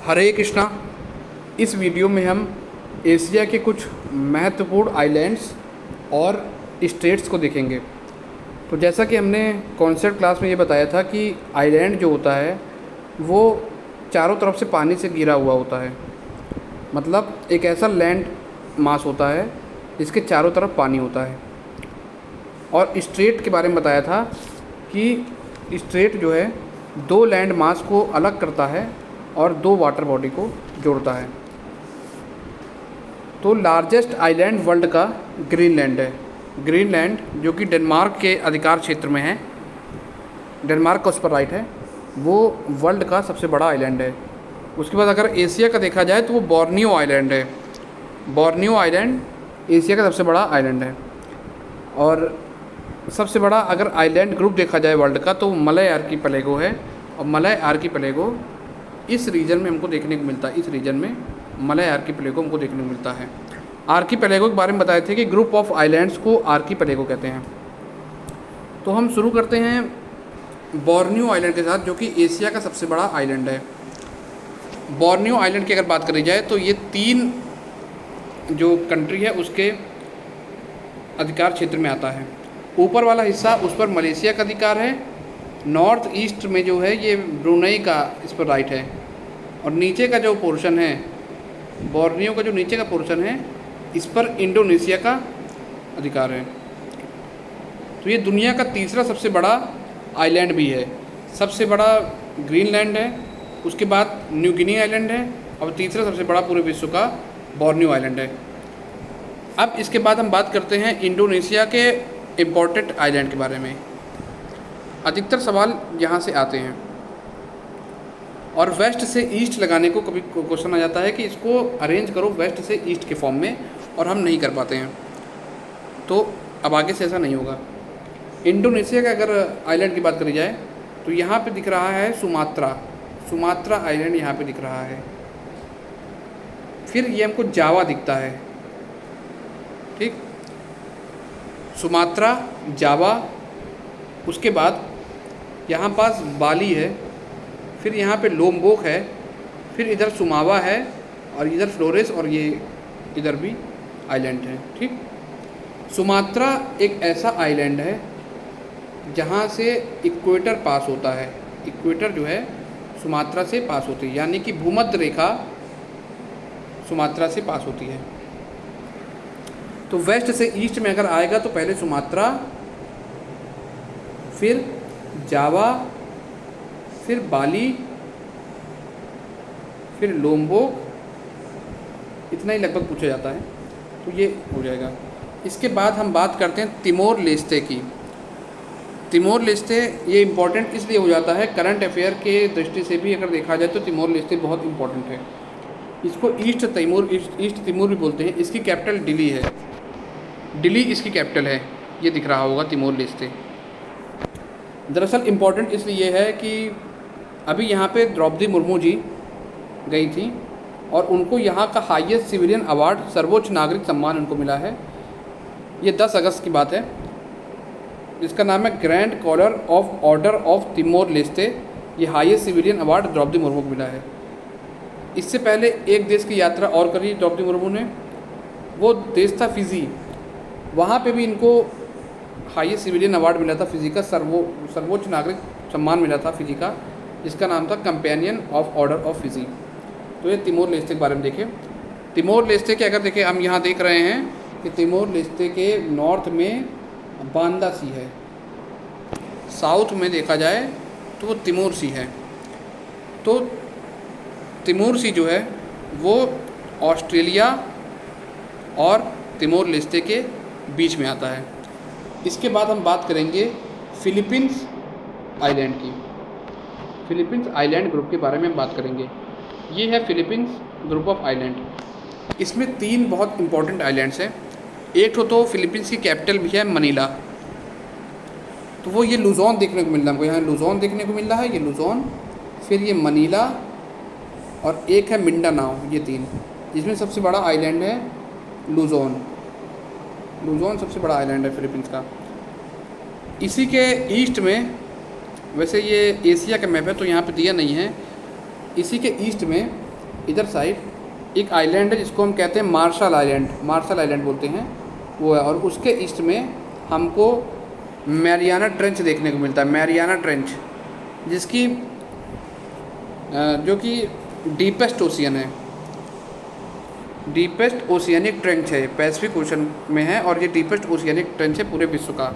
हरे कृष्णा। इस वीडियो में हम एशिया के कुछ महत्वपूर्ण आइलैंड्स और स्टेट्स को देखेंगे। तो जैसा कि हमने कॉन्सेप्ट क्लास में ये बताया था कि आइलैंड जो होता है वो चारों तरफ से पानी से घिरा हुआ होता है, मतलब एक ऐसा लैंड मास होता है जिसके चारों तरफ पानी होता है। और स्ट्रेट के बारे में बताया था कि स्ट्रेट जो है दो लैंड मास को अलग करता है और दो वाटर बॉडी को जोड़ता है। तो लार्जेस्ट आइलैंड वर्ल्ड का ग्रीनलैंड है। ग्रीनलैंड जो कि डेनमार्क के अधिकार क्षेत्र में है, डेनमार्क का उस पर राइट है, वो वर्ल्ड का सबसे बड़ा आइलैंड है। उसके बाद अगर एशिया का देखा जाए तो वो बोर्नियो आइलैंड है। बोर्नियो आइलैंड एशिया का सबसे बड़ा आइलैंड है। और सबसे बड़ा अगर आइलैंड ग्रुप देखा जाए वर्ल्ड का तो मलय आर्कीपेलागो है। और मलय आर्कीपेलागो इस रीजन में हमको देखने को मिलता है। इस रीजन में मलय आर्कीपेलागो हमको देखने को मिलता है। आर्कीपेलागो के बारे में बताए थे कि ग्रुप ऑफ आइलैंड्स को आर्कीपेलागो कहते हैं। तो हम शुरू करते हैं बोर्नियो आइलैंड के साथ, जो कि एशिया का सबसे बड़ा आइलैंड है। बोर्नियो आइलैंड की अगर बात करी जाए तो ये 3 जो कंट्री है उसके अधिकार क्षेत्र में आता है। ऊपर वाला हिस्सा उस पर मलेशिया का अधिकार है, नॉर्थ ईस्ट में जो है ये ब्रुनई का इस पर राइट है, और नीचे का जो पोर्शन है बोर्नियो का, जो नीचे का पोर्शन है इस पर इंडोनेशिया का अधिकार है। तो ये दुनिया का तीसरा सबसे बड़ा आइलैंड भी है। सबसे बड़ा ग्रीनलैंड है, उसके बाद न्यू गिनी आइलैंड है, और तीसरा सबसे बड़ा पूरे विश्व का बोर्नियो आइलैंड है। अब इसके बाद हम बात करते हैं इंडोनेशिया के इम्पोर्टेंट आइलैंड के बारे में। अधिकतर सवाल यहाँ से आते हैं, और वेस्ट से ईस्ट लगाने को कभी क्वेश्चन आ जाता है कि इसको अरेंज करो वेस्ट से ईस्ट के फॉर्म में, और हम नहीं कर पाते हैं। तो अब आगे से ऐसा नहीं होगा। इंडोनेशिया का अगर आइलैंड की बात करी जाए तो यहाँ पे दिख रहा है सुमात्रा आइलैंड यहाँ पे दिख रहा है। फिर ये हमको जावा दिखता है, ठीक, सुमात्रा, जावा। उसके बाद यहाँ पास बाली है, फिर यहाँ पे लोम्बोक है, फिर इधर सुमावा है, और इधर फ्लोरेस, और ये इधर भी आइलैंड है, ठीक। सुमात्रा एक ऐसा आइलैंड है जहाँ से इक्वेटर पास होता है। इक्वेटर जो है सुमात्रा से पास होती है, यानी कि भूमध्य रेखा सुमात्रा से पास होती है। तो वेस्ट से ईस्ट में अगर आएगा तो पहले सुमात्रा, फिर जावा, फिर बाली, फिर लोम्बोक, इतना ही लगभग पूछा जाता है, तो ये हो जाएगा। इसके बाद हम बात करते हैं तिमोर लेस्ते की। तिमोर लेस्ते ये इम्पोर्टेंट इसलिए हो जाता है, करंट अफेयर के दृष्टि से भी अगर देखा जाए तो तिमोर लेस्ते बहुत इम्पोर्टेंट है। इसको ईस्ट तिमोर भी बोलते हैं। इसकी कैपिटल दिल्ली है, दिल्ली इसकी कैपिटल है। ये दिख रहा होगा तिमोर लेस्ते। दरअसल इम्पोर्टेंट इसलिए है कि अभी यहाँ पे द्रौपदी मुर्मू जी गई थी, और उनको यहाँ का हाईएस्ट सिविलियन अवार्ड, सर्वोच्च नागरिक सम्मान उनको मिला है। ये 10 अगस्त की बात है। इसका नाम है grand collar of order of Timor Leste. ये highest civilian award Droupadi Murmu को मिला है। इससे पहले एक देश की यात्रा और करी द्रौपदी मुर्मू ने, वो देश था फिजी। वहाँ पे भी इनको हाईएस्ट सिविलियन अवार्ड मिला था फिजी का, सर्वोच्च नागरिक सम्मान मिला था फिजी का, जिसका नाम था companion of order of Fiji. तो ये तिमोर लेस्ते के बारे में देखें। तिमोर लेस्ते के अगर देखें, हम यहाँ देख रहे हैं कि तिमोर लेस्ते के नॉर्थ में बांदा सी है, साउथ में देखा जाए तो वो तिमोर सी है। तो तिमोर सी जो है वो ऑस्ट्रेलिया और तिमोर लेस्ते के बीच में आता है। इसके बाद हम बात करेंगे फिलीपींस आइलैंड की। फिलीपींस आइलैंड ग्रुप के बारे में हम बात करेंगे। ये है फिलीपींस ग्रुप ऑफ आइलैंड। इसमें 3 बहुत इंपॉर्टेंट आइलैंड्स हैं। एक तो फिलीपींस की कैपिटल भी है मनीला, तो वो ये लुजोन देखने को मिल रहा है हमको। यहाँ लुजोन देखने को मिल रहा है, ये लुजोन, फिर ये मनीला, और एक है मिंडानाओ। ये 3, जिसमें सबसे बड़ा आइलैंड है लुजोन। लुजोन सबसे बड़ा आइलैंड है फिलीपींस का। इसी के ईस्ट में, वैसे ये एशिया का मैप है तो यहाँ पे दिया नहीं है, इसी के ईस्ट में इधर साइड एक आइलैंड है जिसको हम कहते हैं मार्शल आइलैंड बोलते हैं, वो है। और उसके ईस्ट में हमको मैरियाना ट्रेंच देखने को मिलता है, मैरियाना ट्रेंच, जिसकी जो कि डीपेस्ट ओशियन है, डीपेस्ट ओशियनिक ट्रेंच है, पैसिफिक ओशन में है और ये डीपेस्ट ओशियनिक ट्रेंच है पूरे विश्व का।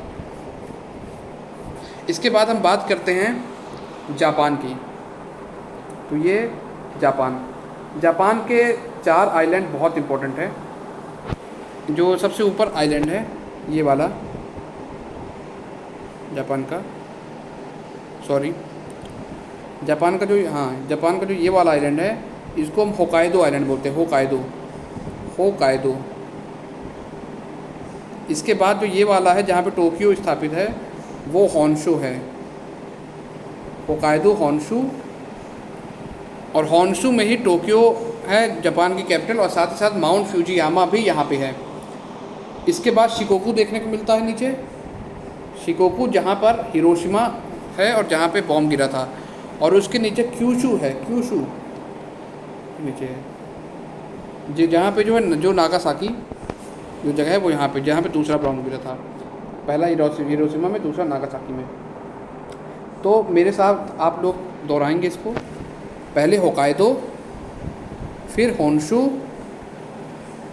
इसके बाद हम बात करते हैं जापान की। तो ये जापान के 4 आइलैंड बहुत इम्पोर्टेंट है। जो सबसे ऊपर आइलैंड है ये वाला जापान का जो ये वाला आइलैंड है इसको हम होकाइडो आइलैंड बोलते हैं, होकाइडो। इसके बाद जो ये वाला है जहाँ पे टोक्यो स्थापित है वो होन्शु है, होकाइडो होन्शु। और होन्शु में ही टोक्यो है जापान की कैपिटल, और साथ ही साथ माउंट फ्यूजियामा भी यहाँ पे है। इसके बाद शिकोकू देखने को मिलता है नीचे, शिकोकू जहाँ पर हिरोशिमा है और जहाँ पे बॉम्ब गिरा था। और उसके नीचे क्यूशू है, क्यूशू नीचे है जी, जहाँ पे जो है जो नागासाकी जो जगह है वो यहाँ पे, जहाँ पे दूसरा बॉम्ब गिरा था, पहला हिरोशिमा में, दूसरा नागासाकी में। तो मेरे साथ आप लोग दोहराएंगे इसको, पहले होकाइडो, फिर होन्शु,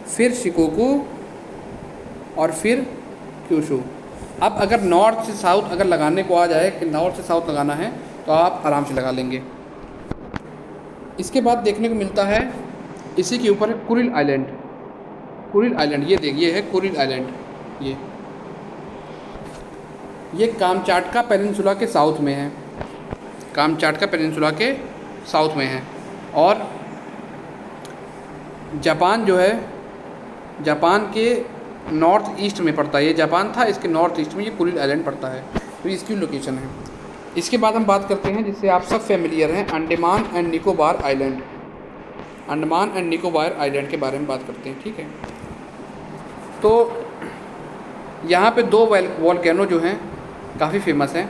फिर शिकोकू और फिर क्यूशू। अब अगर नॉर्थ से साउथ अगर लगाने को आ जाए कि नॉर्थ से साउथ लगाना है तो आप आराम से लगा लेंगे। इसके बाद देखने को मिलता है इसी के ऊपर है कुरिल आइलैंड। ये देखिए है कुरिल आइलैंड, ये कामचाटका पेनिनसुला के साउथ में है, कामचाटका पेनिनसुला के साउथ में है। और जापान जो है जापान के नॉर्थ ईस्ट में पड़ता है, ये जापान था इसके नॉर्थ ईस्ट में ये कुरिल आइलैंड पड़ता है, तो इसकी लोकेशन है। इसके बाद हम बात करते हैं जिससे आप सब फेमिलियर हैं, Andaman and Nicobar island. Andaman and Nicobar island के बारे में बात करते हैं, ठीक है। तो यहाँ पे 2 वॉल्केनो जो हैं काफ़ी फेमस हैं।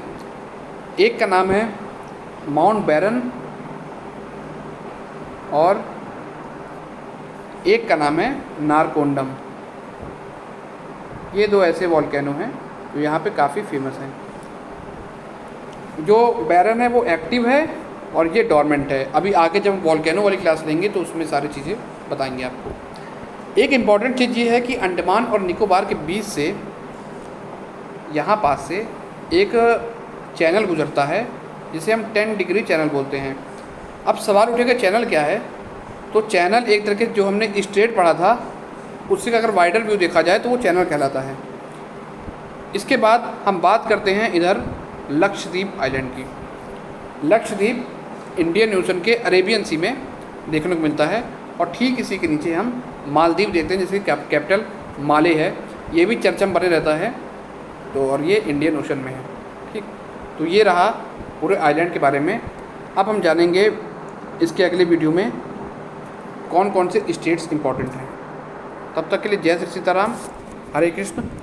एक का नाम है माउंट बैरन और एक का नाम है नारकोंडम। ये 2 ऐसे वॉल्केनो हैं जो यहाँ पे काफ़ी फेमस हैं। जो बैरन है वो एक्टिव है और ये डॉर्मेंट है। अभी आगे जब वॉल्केनो वाली क्लास लेंगे तो उसमें सारी चीज़ें बताएंगे आपको। एक इम्पॉर्टेंट चीज़ ये है कि अंडमान और निकोबार के बीच से यहाँ पास से एक चैनल गुजरता है जिसे हम 10 डिग्री चैनल बोलते हैं। अब सवाल उठेगा चैनल क्या है, तो चैनल एक तरह के जो हमने स्ट्रेट पढ़ा था उससे अगर वाइडर व्यू देखा जाए तो वो चैनल कहलाता है। इसके बाद हम बात करते हैं इधर लक्षद्वीप आइलैंड की। लक्षद्वीप इंडियन ओशन के अरेबियन सी में देखने को मिलता है और ठीक इसी के नीचे हम मालदीव देखते हैं जिसकी कैपिटल माले है, ये भी चर्चा में बने रहता है। तो और ये इंडियन ओशन में है, ठीक। तो ये रहा पूरे आइलैंड के बारे में। अब हम जानेंगे इसके अगले वीडियो में कौन कौन से स्टेट्स इंपॉर्टेंट हैं। तब तक के लिए जय श्री सीताराम, हरे कृष्ण।